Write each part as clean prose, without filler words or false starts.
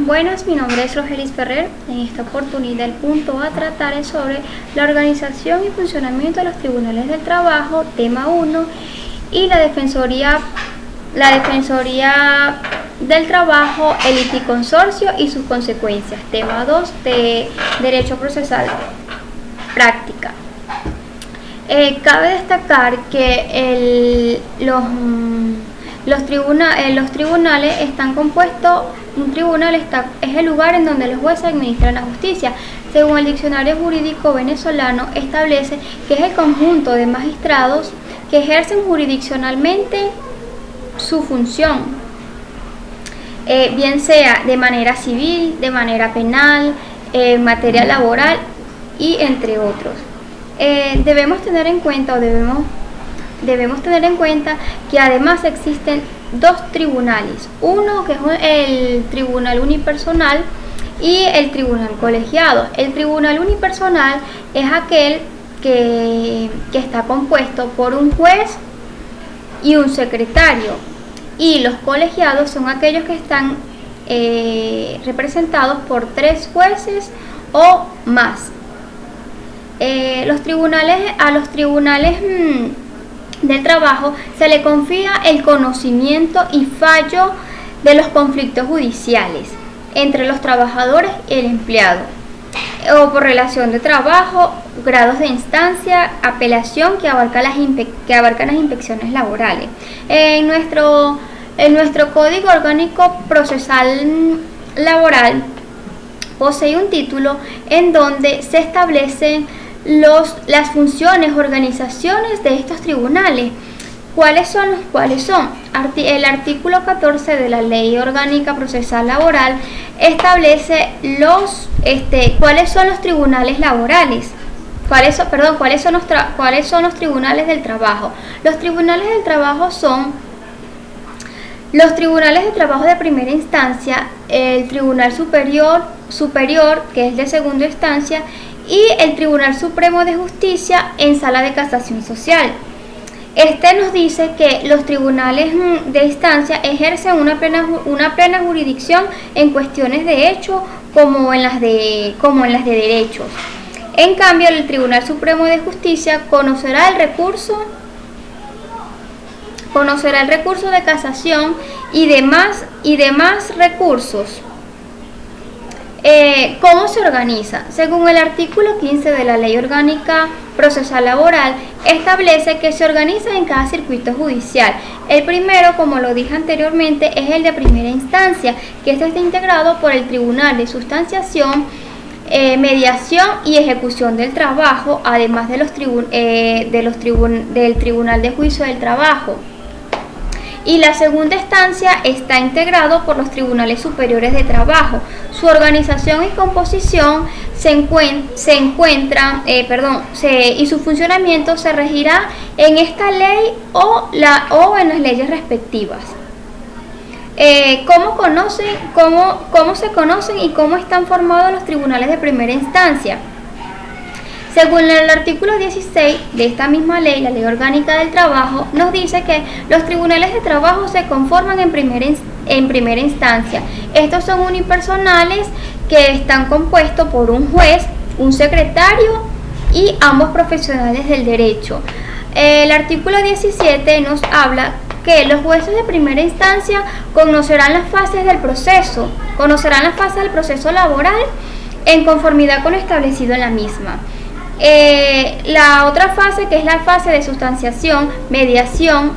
Buenas, mi nombre es Rogelis Ferrer. En esta oportunidad el punto a tratar es sobre la organización y funcionamiento de los tribunales del trabajo, tema 1, y la defensoría del trabajo, el liticonsorcio y sus consecuencias, tema 2 de derecho procesal práctica. Cabe destacar que los tribunales están compuestos. Un tribunal es el lugar en donde los jueces administran la justicia. Según el diccionario jurídico venezolano, establece que es el conjunto de magistrados que ejercen jurisdiccionalmente su función, bien sea de manera civil, de manera penal, en materia laboral y entre otros. Debemos tener en cuenta que además existen dos tribunales, uno que es el tribunal unipersonal y el tribunal colegiado. El tribunal unipersonal es aquel que está compuesto por un juez y un secretario, y los colegiados son aquellos que están representados por 3 jueces o más. A los tribunales del trabajo se le confía el conocimiento y fallo de los conflictos judiciales entre los trabajadores y el empleado, o por relación de trabajo, grados de instancia, apelación que abarcan las inspecciones laborales. En nuestro Código Orgánico Procesal Laboral posee un título en donde se establecen las funciones, organizaciones de estos tribunales. ¿Cuáles son? El artículo 14 de la Ley Orgánica Procesal Laboral establece cuáles son los tribunales laborales. ¿Cuáles son los tribunales del trabajo? Los tribunales del trabajo son los tribunales de trabajo de primera instancia, el Tribunal Superior, que es de segunda instancia, y el Tribunal Supremo de Justicia en sala de casación social. Nos dice que los tribunales de instancia ejercen una plena jurisdicción en cuestiones de hecho como en las de derechos. En cambio, el Tribunal Supremo de Justicia conocerá el recurso de casación y demás recursos. ¿Cómo se organiza? Según el artículo 15 de la Ley Orgánica Procesal Laboral, establece que se organiza en cada circuito judicial. El primero, como lo dije anteriormente, es el de primera instancia, que está integrado por el Tribunal de Sustanciación, Mediación y Ejecución del Trabajo, además del Tribunal de Juicio del Trabajo. Y la segunda instancia está integrado por los tribunales superiores de trabajo. Su organización y composición y su funcionamiento se regirá en esta ley o en las leyes respectivas. ¿Cómo se conocen y cómo están formados los tribunales de primera instancia? Según el artículo 16 de esta misma ley, la Ley Orgánica del Trabajo, nos dice que los tribunales de trabajo se conforman en primera instancia. Estos son unipersonales que están compuestos por un juez, un secretario y ambos profesionales del derecho. El artículo 17 nos habla que los jueces de primera instancia conocerán las fases del proceso laboral en conformidad con lo establecido en la misma. La otra fase, que es la fase de sustanciación, mediación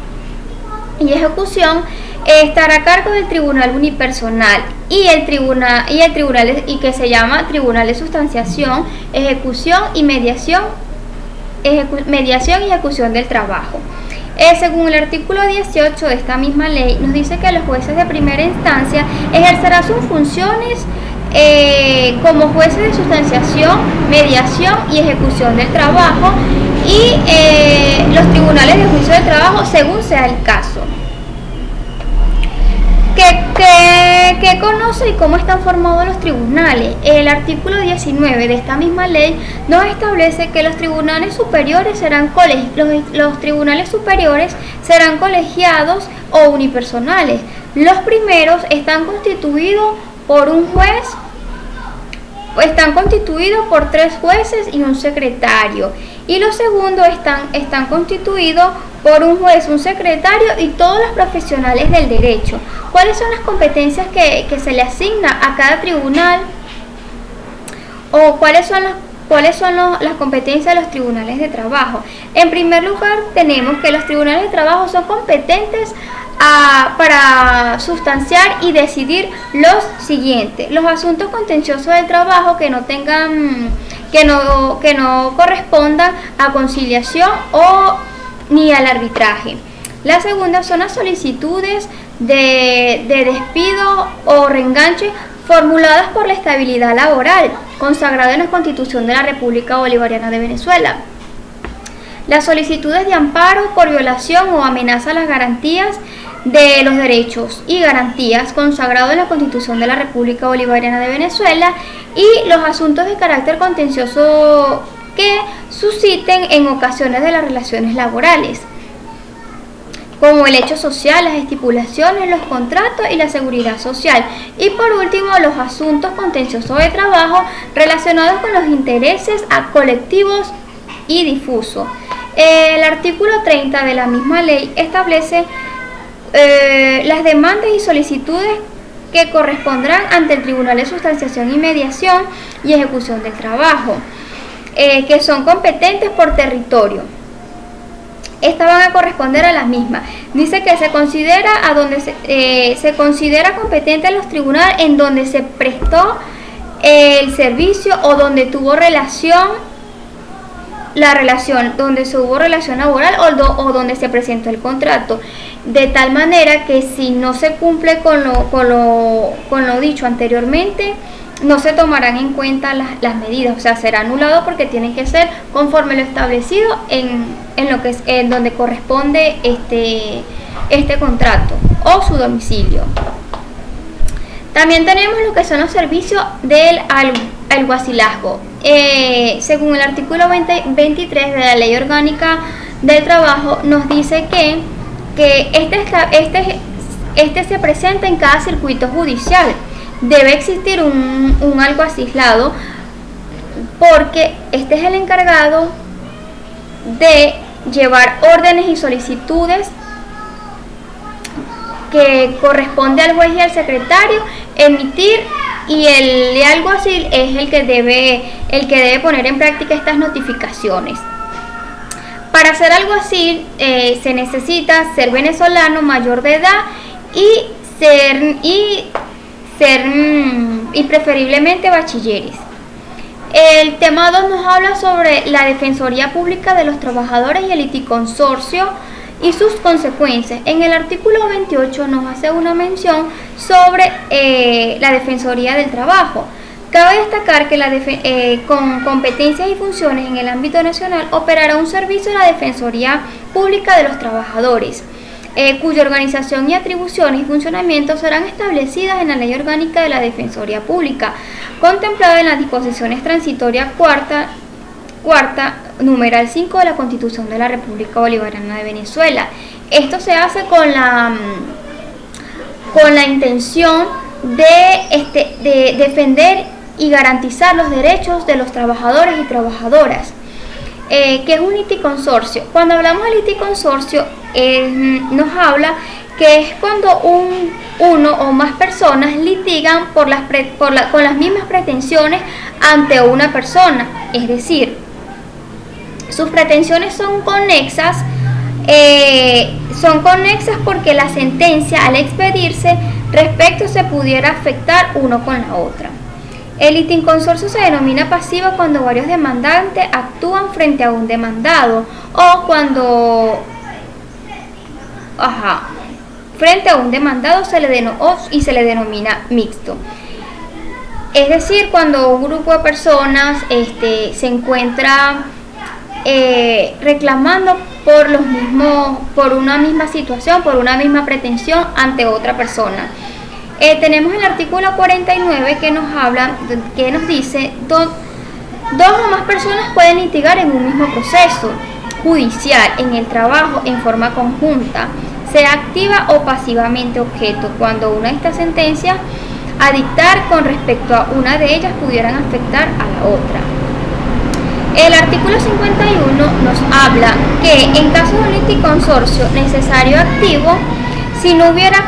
y ejecución, estará a cargo del tribunal unipersonal y que se llama Tribunal de Sustanciación, Ejecución y Mediación y Ejecución del Trabajo. Según el artículo 18 de esta misma ley, nos dice que los jueces de primera instancia ejercerán sus funciones como jueces de sustanciación, mediación y ejecución del trabajo, y los tribunales de juicio del trabajo según sea el caso. ¿Qué conoce y cómo están formados los tribunales? El artículo 19 de esta misma ley nos establece que los tribunales superiores serán colegiados o unipersonales. Los primeros están constituidos por un juez, están constituidos por 3 jueces y un secretario. Y los segundos están constituidos por un juez, un secretario y todos los profesionales del derecho. ¿Cuáles son las competencias que se le asigna a cada tribunal? ¿O cuáles son las competencias de los tribunales de trabajo? En primer lugar, tenemos que los tribunales de trabajo son competentes para sustanciar y decidir los siguientes: los asuntos contenciosos del trabajo que no correspondan a conciliación ni al arbitraje. La segunda son las solicitudes de despido o reenganche formuladas por la estabilidad laboral, consagrada en la Constitución de la República Bolivariana de Venezuela. Las solicitudes de amparo por violación o amenaza a las garantías de los derechos y garantías consagrados en la Constitución de la República Bolivariana de Venezuela, y los asuntos de carácter contencioso que susciten en ocasiones de las relaciones laborales, como el hecho social, las estipulaciones, los contratos y la seguridad social. Y por último, los asuntos contenciosos de trabajo relacionados con los intereses colectivos y difusos. El artículo 30 de la misma ley establece las demandas y solicitudes que correspondrán ante el Tribunal de Sustanciación y Mediación y Ejecución del Trabajo, que son competentes por territorio. Estas van a corresponder a las mismas. Dice que se considera se considera competente a los tribunales en donde se prestó el servicio o donde tuvo donde se hubo relación laboral o donde se presentó el contrato, de tal manera que si no se cumple con lo dicho anteriormente, no se tomarán en cuenta las medidas, o sea, será anulado porque tienen que ser conforme lo establecido en donde corresponde este contrato o su domicilio. También tenemos lo que son los servicios del alguacilazgo. Según el artículo 23 de la Ley Orgánica del Trabajo, nos dice que este se presenta en cada circuito judicial. Debe existir un alguacilado, porque este es el encargado de llevar órdenes y solicitudes que corresponde al juez y al secretario emitir, y el alguacil es el que debe poner en práctica estas notificaciones. Para ser alguacil se necesita ser venezolano, mayor de edad y preferiblemente bachilleres. El tema 2 nos habla sobre la Defensoría Pública de los Trabajadores y el liticonsorcio y sus consecuencias. En el artículo 28 nos hace una mención sobre la Defensoría del Trabajo. Cabe destacar que con competencias y funciones en el ámbito nacional operará un servicio de la Defensoría Pública de los Trabajadores, cuya organización y atribuciones y funcionamiento serán establecidas en la Ley Orgánica de la Defensoría Pública, contemplada en las disposiciones transitorias cuarta, numeral 5 de la Constitución de la República Bolivariana de Venezuela. Esto se hace con la intención de defender y garantizar los derechos de los trabajadores y trabajadoras. ¿Qué es un liticonsorcio? Cuando hablamos de liticonsorcio, nos habla que es cuando uno o más personas litigan con las mismas pretensiones ante una persona, es decir, sus pretensiones son conexas porque la sentencia, al expedirse, respecto se pudiera afectar uno con la otra. El liticonsorcio se denomina pasivo cuando varios demandantes actúan frente a un demandado, o cuando frente a un demandado se le denomina mixto. Es decir, cuando un grupo de personas se encuentra reclamando por una misma situación, por una misma pretensión ante otra persona. Tenemos el artículo 49 que nos dice: dos o más personas pueden litigar en un mismo proceso judicial en el trabajo en forma conjunta, sea activa o pasivamente objeto, cuando una de estas sentencias a dictar con respecto a una de ellas pudieran afectar a la otra. El artículo 51 nos habla que en caso de un liticonsorcio necesario activo, si no hubiera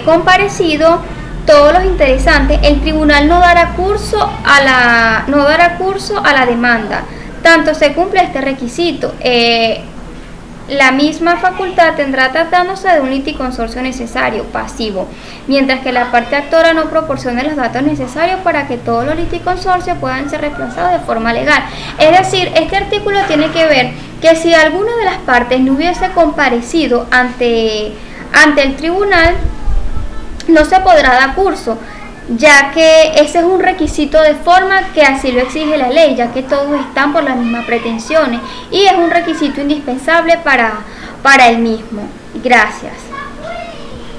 comparecido todos los interesantes, el tribunal no dará curso a la demanda, tanto se cumple este requisito. La misma facultad tendrá tratándose de un liticonsorcio necesario, pasivo, mientras que la parte actora no proporcione los datos necesarios para que todos los liticonsorcios puedan ser reemplazados de forma legal. Es decir, este artículo tiene que ver que si alguna de las partes no hubiese comparecido ante el tribunal, no se podrá dar curso, ya que ese es un requisito de forma que así lo exige la ley, ya que todos están por las mismas pretensiones y es un requisito indispensable para el mismo. Gracias.